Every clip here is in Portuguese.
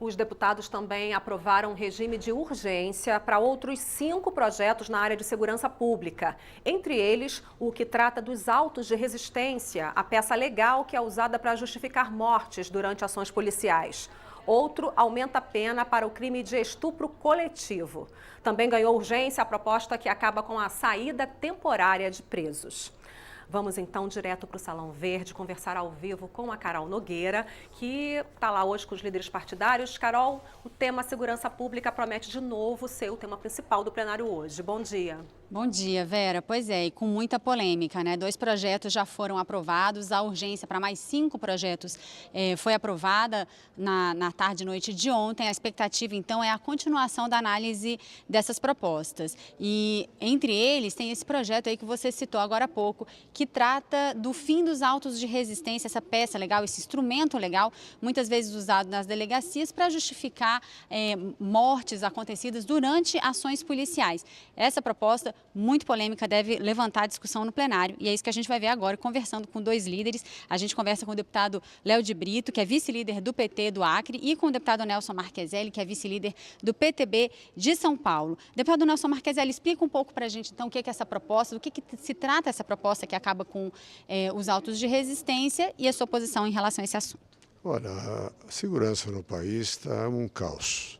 Os deputados também aprovaram um regime de urgência para outros 5 projetos na área de segurança pública. Entre eles, o que trata dos autos de resistência, a peça legal que é usada para justificar mortes durante ações policiais. Outro aumenta a pena para o crime de estupro coletivo. Também ganhou urgência a proposta que acaba com a saída temporária de presos. Vamos então direto para o Salão Verde conversar ao vivo com a Carol Nogueira, que está lá hoje com os líderes partidários. Carol, o tema segurança pública promete de novo ser o tema principal do plenário hoje. Bom dia. Bom dia, Vera. Pois é, e com muita polêmica, né? 2 projetos já foram aprovados, a urgência para mais 5 projetos foi aprovada na tarde e noite de ontem. A expectativa, então, é a continuação da análise dessas propostas. E entre eles tem esse projeto aí que você citou agora há pouco, que trata do fim dos autos de resistência, essa peça legal, esse instrumento legal, muitas vezes usado nas delegacias para justificar mortes acontecidas durante ações policiais. Essa proposta muito polêmica, deve levantar discussão no plenário, e é isso que a gente vai ver agora, conversando com 2 líderes. A gente conversa com o deputado Léo de Brito, que é vice-líder do PT do Acre, e com o deputado Nelson Marqueselli, que é vice-líder do PTB de São Paulo. Deputado Nelson Marqueselli, explica um pouco para a gente, então, o que é essa proposta, do que se trata essa proposta que acaba com os autos de resistência e a sua posição em relação a esse assunto. Olha, a segurança no país está um caos.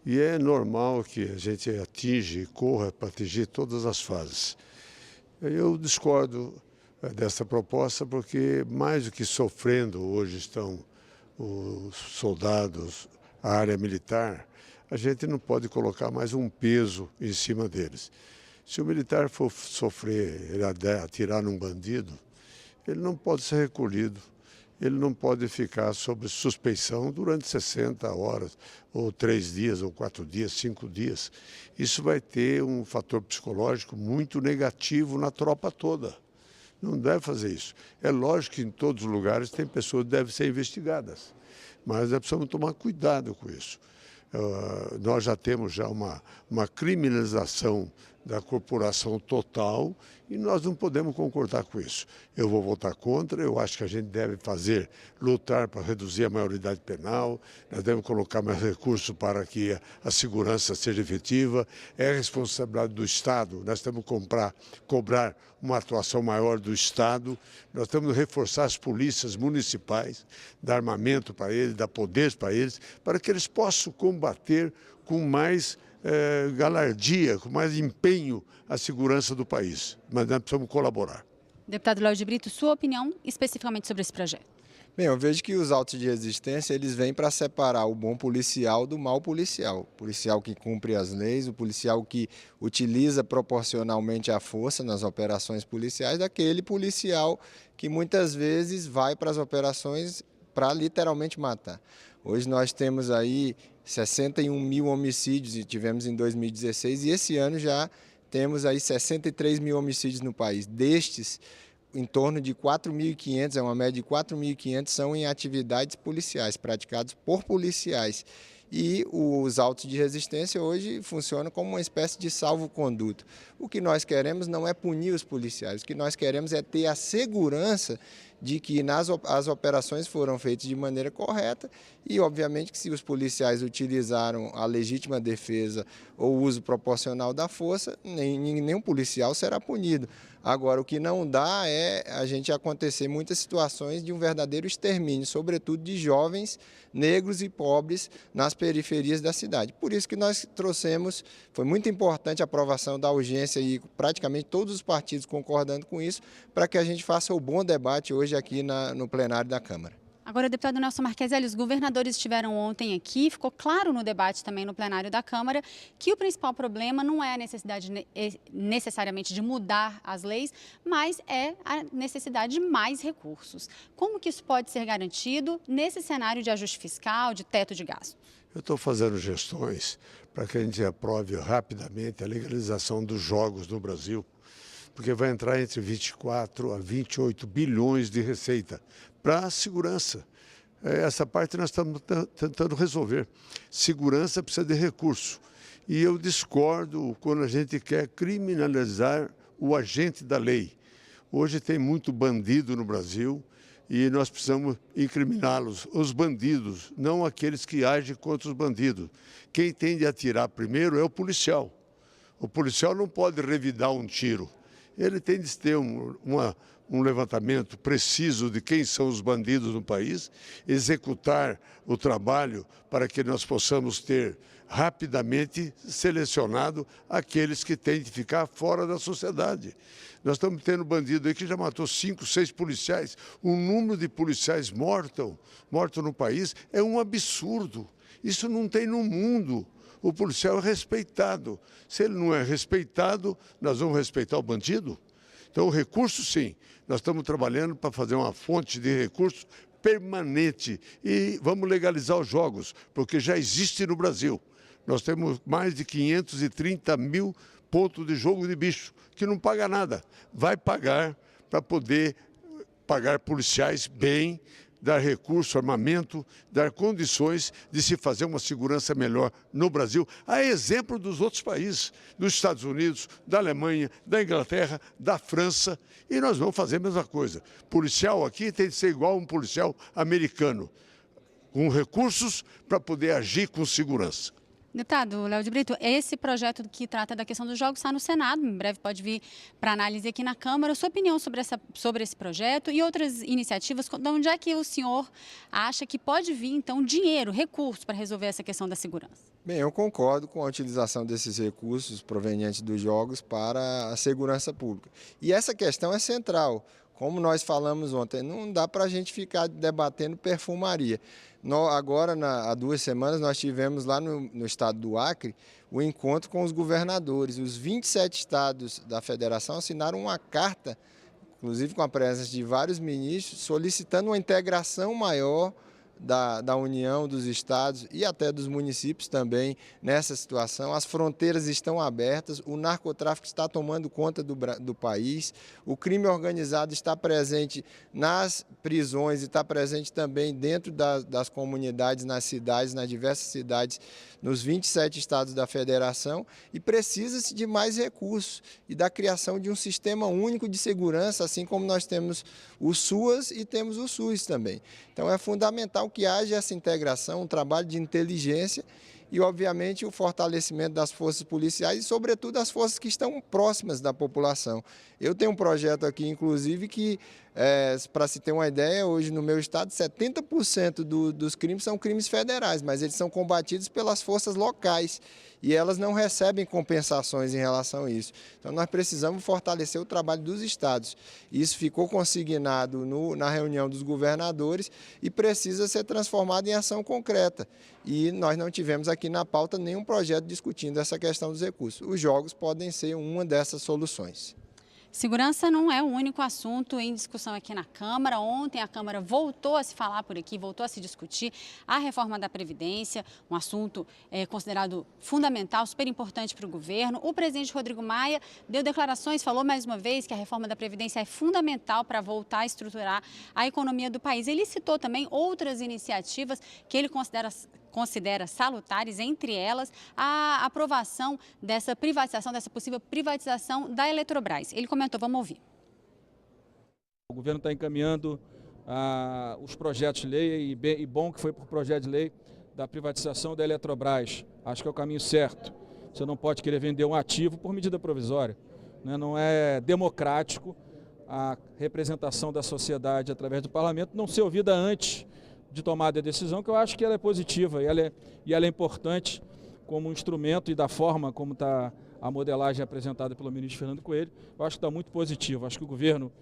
E é normal que a gente atinge e corra para atingir todas as fases. Eu discordo dessa proposta porque, mais do que sofrendo hoje estão os soldados, a área militar, a gente não pode colocar mais um peso em cima deles. Se o militar for sofrer, ele atirar num bandido, ele não pode ser recolhido. Ele não pode ficar sob suspeição durante 60 horas, ou 3 dias, ou 4 dias, 5 dias. Isso vai ter um fator psicológico muito negativo na tropa toda. Não deve fazer isso. É lógico que em todos os lugares tem pessoas que devem ser investigadas, mas nós precisamos tomar cuidado com isso. Nós já temos uma criminalização da corporação total e nós não podemos concordar com isso. Eu vou votar contra, eu acho que a gente deve lutar para reduzir a maioridade penal, nós devemos colocar mais recursos para que a segurança seja efetiva, é responsabilidade do Estado, nós temos que cobrar uma atuação maior do Estado, nós temos que reforçar as polícias municipais, dar armamento para eles, dar poderes para que eles possam combater com mais galardia, com mais empenho a segurança do país. Mas nós precisamos colaborar. Deputado Léo de Brito, sua opinião especificamente sobre esse projeto? Bem, eu vejo que os autos de resistência, eles vêm para separar o bom policial do mau policial. O policial que cumpre as leis, o policial que utiliza proporcionalmente a força nas operações policiais, daquele policial que muitas vezes vai para as operações para literalmente matar. Hoje nós temos aí 61 mil homicídios, e tivemos em 2016, e esse ano já temos aí 63 mil homicídios no país. Destes, em torno de 4.500, é uma média de 4.500, são em atividades policiais, praticados por policiais. E os autos de resistência hoje funcionam como uma espécie de salvo-conduto. O que nós queremos não é punir os policiais, o que nós queremos é ter a segurança de que as operações foram feitas de maneira correta e, obviamente, que se os policiais utilizaram a legítima defesa ou o uso proporcional da força, nenhum policial será punido. Agora, o que não dá é a gente acontecer muitas situações de um verdadeiro extermínio, sobretudo de jovens negros e pobres nas periferias da cidade. Por isso que nós trouxemos, foi muito importante a aprovação da urgência e praticamente todos os partidos concordando com isso, para que a gente faça o bom debate hoje aqui no plenário da Câmara. Agora, deputado Nelson Marqueselli, os governadores estiveram ontem aqui, ficou claro no debate também no plenário da Câmara que o principal problema não é a necessidade necessariamente de mudar as leis, mas é a necessidade de mais recursos. Como que isso pode ser garantido nesse cenário de ajuste fiscal, de teto de gasto? Eu estou fazendo gestões para que a gente aprove rapidamente a legalização dos jogos no Brasil, porque vai entrar entre 24 a 28 bilhões de receita para a segurança. Essa parte nós estamos tentando resolver. Segurança precisa de recurso. E eu discordo quando a gente quer criminalizar o agente da lei. Hoje tem muito bandido no Brasil E nós precisamos incriminá-los, os bandidos, não aqueles que agem contra os bandidos. Quem tem de atirar primeiro é o policial. O policial não pode revidar um tiro. Ele tem de ter um levantamento preciso de quem são os bandidos no país, executar o trabalho para que nós possamos ter rapidamente selecionado aqueles que têm de ficar fora da sociedade. Nós estamos tendo bandido aí que já matou 5, 6 policiais. O número de policiais mortos no país é um absurdo. Isso não tem no mundo. O policial é respeitado. Se ele não é respeitado, nós vamos respeitar o bandido? Então, o recurso, sim. Nós estamos trabalhando para fazer uma fonte de recursos permanente e vamos legalizar os jogos, porque já existe no Brasil. Nós temos mais de 530 mil pontos de jogo de bicho, que não paga nada. Vai pagar para poder pagar policiais bem, dar recurso, armamento, dar condições de se fazer uma segurança melhor no Brasil, a exemplo dos outros países, dos Estados Unidos, da Alemanha, da Inglaterra, da França, e nós vamos fazer a mesma coisa. Policial aqui tem de ser igual a um policial americano, com recursos para poder agir com segurança. Deputado Léo de Brito, esse projeto que trata da questão dos jogos está no Senado, em breve pode vir para análise aqui na Câmara. Sua opinião sobre esse projeto e outras iniciativas, de onde é que o senhor acha que pode vir, então, dinheiro, recursos para resolver essa questão da segurança? Bem, eu concordo com a utilização desses recursos provenientes dos jogos para a segurança pública. E essa questão é central. Como nós falamos ontem, não dá para a gente ficar debatendo perfumaria. Agora, há 2 semanas, nós tivemos lá no estado do Acre o encontro com os governadores. Os 27 estados da federação assinaram uma carta, inclusive com a presença de vários ministros, solicitando uma integração maior da União, dos estados e até dos municípios também nessa situação. As fronteiras estão abertas, o narcotráfico está tomando conta do país, o crime organizado está presente nas prisões e está presente também dentro das comunidades, nas cidades, nas diversas cidades, nos 27 estados da federação, e precisa-se de mais recursos e da criação de um sistema único de segurança, assim como nós temos o SUAS e temos o SUS também. Então é fundamental que haja essa integração, um trabalho de inteligência e, obviamente, o fortalecimento das forças policiais e, sobretudo, as forças que estão próximas da população. Eu tenho um projeto aqui, inclusive, que, para se ter uma ideia, hoje no meu estado, 70% dos crimes são crimes federais, mas eles são combatidos pelas forças locais e elas não recebem compensações em relação a isso. Então, nós precisamos fortalecer o trabalho dos estados. Isso ficou consignado na reunião dos governadores e precisa ser transformado em ação concreta. E nós não tivemos aqui na pauta nenhum projeto discutindo essa questão dos recursos. Os jogos podem ser uma dessas soluções. Segurança não é o único assunto em discussão aqui na Câmara. Ontem a Câmara voltou a se falar por aqui, voltou a se discutir a reforma da Previdência, um assunto considerado fundamental, super importante para o governo. O presidente Rodrigo Maia deu declarações, falou mais uma vez que a reforma da Previdência é fundamental para voltar a estruturar a economia do país. Ele citou também outras iniciativas que ele considera salutares, entre elas a aprovação dessa privatização, dessa possível privatização da Eletrobras. Ele comentou, vamos ouvir. O governo está encaminhando os projetos de lei e bom que foi por projeto de lei da privatização da Eletrobras. Acho que é o caminho certo. Você não pode querer vender um ativo por medida provisória, né? Não é democrático a representação da sociedade através do parlamento não ser ouvida antes de tomada de decisão, que eu acho que ela é positiva e ela é importante como instrumento e da forma como está a modelagem apresentada pelo ministro Fernando Coelho. Eu acho que está muito positivo. Acho que o governo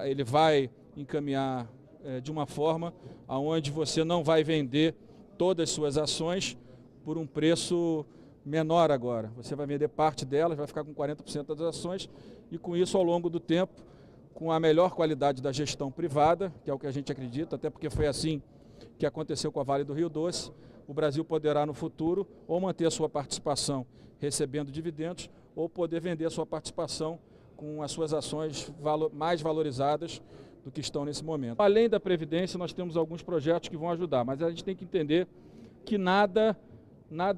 ele vai encaminhar de uma forma onde você não vai vender todas as suas ações por um preço menor agora. Você vai vender parte delas, vai ficar com 40% das ações e com isso, ao longo do tempo, com a melhor qualidade da gestão privada, que é o que a gente acredita, até porque foi assim que aconteceu com a Vale do Rio Doce, o Brasil poderá no futuro ou manter a sua participação recebendo dividendos ou poder vender a sua participação com as suas ações mais valorizadas do que estão nesse momento. Além da Previdência, nós temos alguns projetos que vão ajudar, mas a gente tem que entender que nada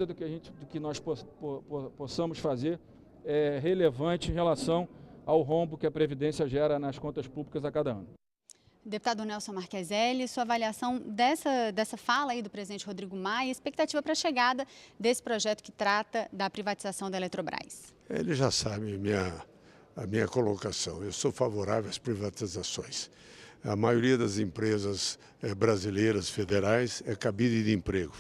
do que nós possamos fazer é relevante em relação ao rombo que a Previdência gera nas contas públicas a cada ano. Deputado Nelson Marcheselli, sua avaliação dessa fala aí do presidente Rodrigo Maia, expectativa para a chegada desse projeto que trata da privatização da Eletrobras. Ele já sabe a minha colocação. Eu sou favorável às privatizações. A maioria das empresas brasileiras federais é cabide de emprego,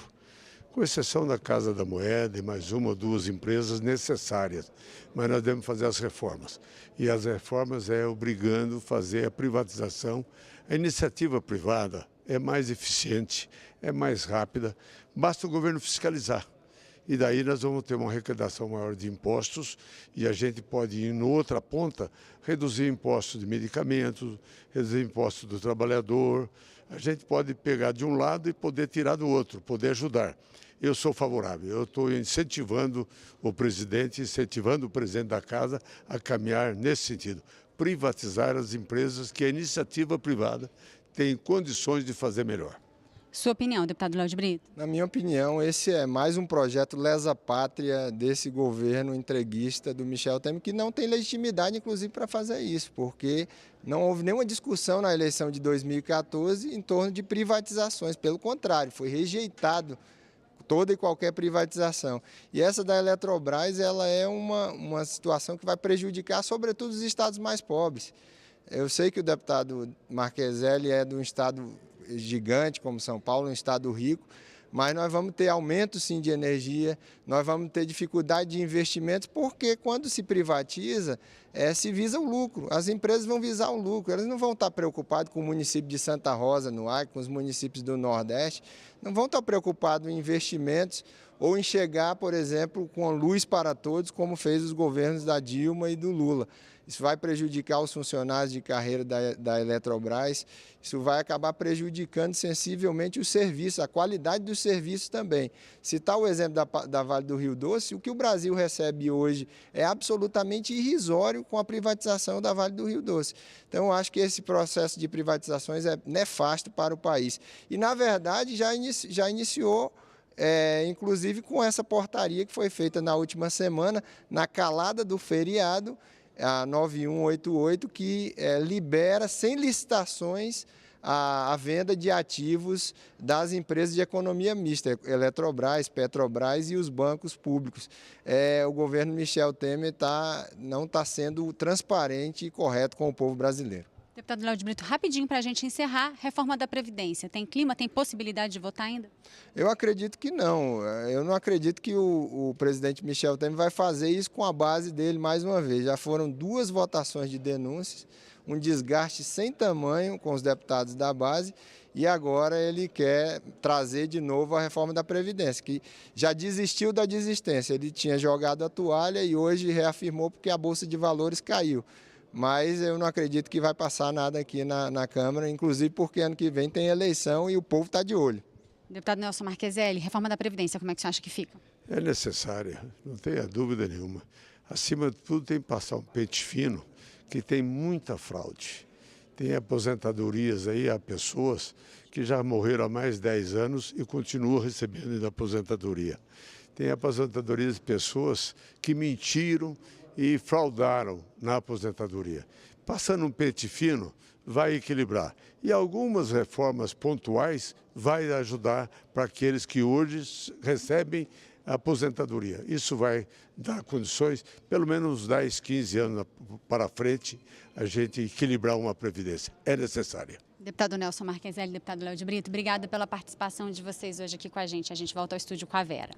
com exceção da Casa da Moeda e mais uma ou duas empresas necessárias. Mas nós devemos fazer as reformas. E as reformas é obrigando a fazer a privatização. A iniciativa privada é mais eficiente, é mais rápida, basta o governo fiscalizar. E daí nós vamos ter uma arrecadação maior de impostos e a gente pode ir em outra ponta, reduzir impostos de medicamentos, reduzir impostos do trabalhador. A gente pode pegar de um lado e poder tirar do outro, poder ajudar. Eu sou favorável, eu estou incentivando o presidente da casa a caminhar nesse sentido. Privatizar as empresas que a iniciativa privada tem condições de fazer melhor. Sua opinião, deputado Léo de Brito? Na minha opinião, esse é mais um projeto lesa-pátria desse governo entreguista do Michel Temer, que não tem legitimidade, inclusive, para fazer isso, porque não houve nenhuma discussão na eleição de 2014 em torno de privatizações. Pelo contrário, foi rejeitado toda e qualquer privatização. E essa da Eletrobras, ela é uma situação que vai prejudicar, sobretudo, os estados mais pobres. Eu sei que o deputado Marcheselli é de um estado gigante como São Paulo, um estado rico, mas nós vamos ter aumento sim de energia, nós vamos ter dificuldade de investimentos, porque quando se privatiza, se visa o lucro, as empresas vão visar o lucro, elas não vão estar preocupadas com o município de Santa Rosa, no Acre, com os municípios do Nordeste, não vão estar preocupados em investimentos ou em chegar, por exemplo, com a luz para todos, como fez os governos da Dilma e do Lula. Isso vai prejudicar os funcionários de carreira da Eletrobras, isso vai acabar prejudicando sensivelmente o serviço, a qualidade dos serviços também. Citar o exemplo da Vale do Rio Doce, o que o Brasil recebe hoje é absolutamente irrisório com a privatização da Vale do Rio Doce. Então, eu acho que esse processo de privatizações é nefasto para o país. E, na verdade, já iniciou, inclusive com essa portaria que foi feita na última semana, na calada do feriado, a 9188, que libera sem licitações a venda de ativos das empresas de economia mista, Eletrobras, Petrobras e os bancos públicos. O governo Michel Temer não está sendo transparente e correto com o povo brasileiro. Deputado Léo de Brito, rapidinho para a gente encerrar, reforma da Previdência. Tem clima, tem possibilidade de votar ainda? Eu acredito que não. Eu não acredito que o presidente Michel Temer vai fazer isso com a base dele mais uma vez. Já foram 2 votações de denúncias, um desgaste sem tamanho com os deputados da base e agora ele quer trazer de novo a reforma da Previdência, que já desistiu da desistência. Ele tinha jogado a toalha e hoje reafirmou porque a Bolsa de Valores caiu. Mas eu não acredito que vai passar nada aqui na Câmara, inclusive porque ano que vem tem eleição e o povo está de olho. Deputado Nelson Marcheselli, reforma da Previdência, como é que você acha que fica? É necessária, não tenha dúvida nenhuma. Acima de tudo tem que passar um pente fino, que tem muita fraude. Tem aposentadorias aí a pessoas que já morreram há mais de 10 anos e continuam recebendo aposentadoria. Tem aposentadorias de pessoas que mentiram e fraudaram na aposentadoria. Passando um pente fino, vai equilibrar. E algumas reformas pontuais vai ajudar para aqueles que hoje recebem a aposentadoria. Isso vai dar condições, pelo menos 10, 15 anos para frente, a gente equilibrar uma previdência. É necessária. Deputado Nelson Marcheselli, deputado Léo de Brito, obrigada pela participação de vocês hoje aqui com a gente. A gente volta ao estúdio com a Vera.